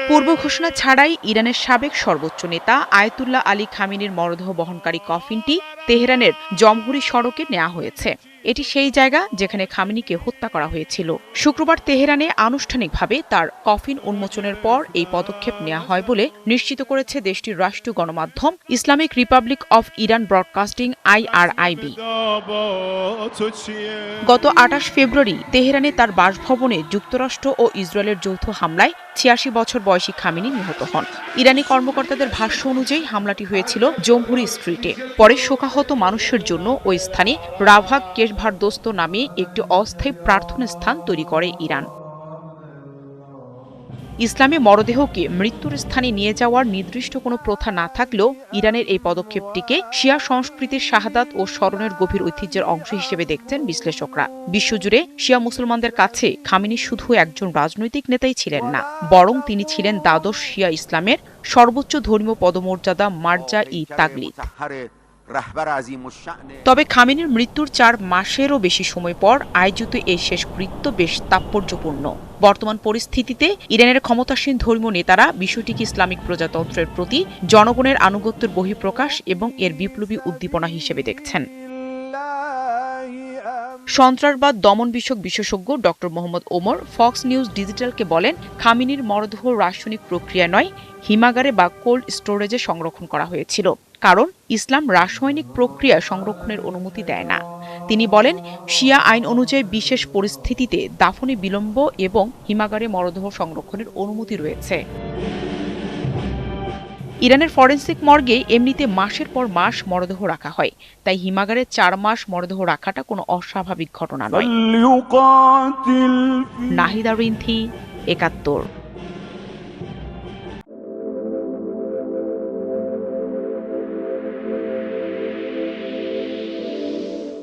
পূর্ব ঘোষণা ছাড়াই ইরানের সাবেক সর্বোচ্চ নেতা আয়াতুল্লাহ আলী খামেনির মরদেহ বহনকারী কফিনটি তেহরানের জমহুরি সড়কে নেওয়া হয়েছে। এটি সেই জায়গা যেখানে খামেনিকে হত্যা করা হয়েছিল। শুক্রবার তেহরানে আনুষ্ঠানিকভাবে তার কফিন উন্মোচনের পর এই পদক্ষেপ নেওয়া হয় বলে নিশ্চিত করেছে দেশটির রাষ্ট্রীয় গণমাধ্যম Islamic Republic of Iran broadcasting IRIB। গত ২৮ ফেব্রুয়ারি তেহরানে তার বাসভবনে যুক্তরাষ্ট্র ও ইসরায়েলের যৌথ হামলায় ৮৬ বছর বয়সী খামেনি নিহত হন। ইরানি কর্মকর্তাদের ভাষ্য অনুযায়ী হামলাটি হয়েছিল জমহুরি স্ট্রিটে। পরে শোকাহত মানুষের জন্য ওই স্থানে রাভাক কেশভারদোস্ত নামে একটি অস্থায়ী প্রার্থনা স্থান তৈরি করে ইরান। ইসলামে মরদেহকে মৃত্যুর স্থানে নিয়ে যাওয়ার নির্দিষ্ট কোনো প্রথা না থাকলেও ইরানের এই পদক্ষেপটিকে শিয়া সংস্কৃতির শাহাদাত ও স্মরণের গভীর ঐতিহ্যের অংশ হিসেবে দেখছেন বিশ্লেষকরা। বিশ্বজুড়ে শিয়া মুসলমানদের কাছে খামেনি শুধু একজন রাজনৈতিক নেতাই ছিলেন না, বরং তিনি ছিলেন দ্বাদশ শিয়া ইসলামের সর্বোচ্চ ধর্মীয় পদমর্যাদা মারজা-ই-তাগলিদ। তবে খামেনির মৃত্যুর ৪ মাসেরও বেশি সময় পর আয়োজিত এই শেষকৃত্য বেশ তাৎপর্যপূর্ণ। বর্তমান পরিস্থিতিতে ইরানের ক্ষমতাসীন ধর্মীয় নেতারা বিষয়টিকে ইসলামিক প্রজাতন্ত্রের প্রতি জনগণের আনুগত্যের বহিঃপ্রকাশ এবং এর বিপ্লবী উদ্দীপনা হিসেবে দেখছেন। সন্ত্রাসবাদ দমন বিষয়ক বিশেষজ্ঞ ড মোহাম্মদ ওমর ফক্স নিউজ ডিজিটালকে বলেন, খামেনির মরদেহ রাসায়নিক প্রক্রিয়া নয়, হিমাগারে বা কোল্ড স্টোরেজে সংরক্ষণ করা হয়েছিল, কারণ ইসলাম রাসায়নিক প্রক্রিয়া সংরক্ষণের অনুমতি দেয় না। তিনি বলেন, শিয়া আইন অনুযায়ী বিশেষ পরিস্থিতিতে দাফনে বিলম্ব এবং হিমাগারে মরদেহ সংরক্ষণের অনুমতি রয়েছে। ইরানের ফরেনসিক মর্গে এমনিতে মাসের পর মাস মরদেহ রাখা হয়, তাই হিমাগারে ৪ মাস মরদেহ রাখাটা কোনো অস্বাভাবিক ঘটনা নয়। নাহিদা রিন্থি, ৭১।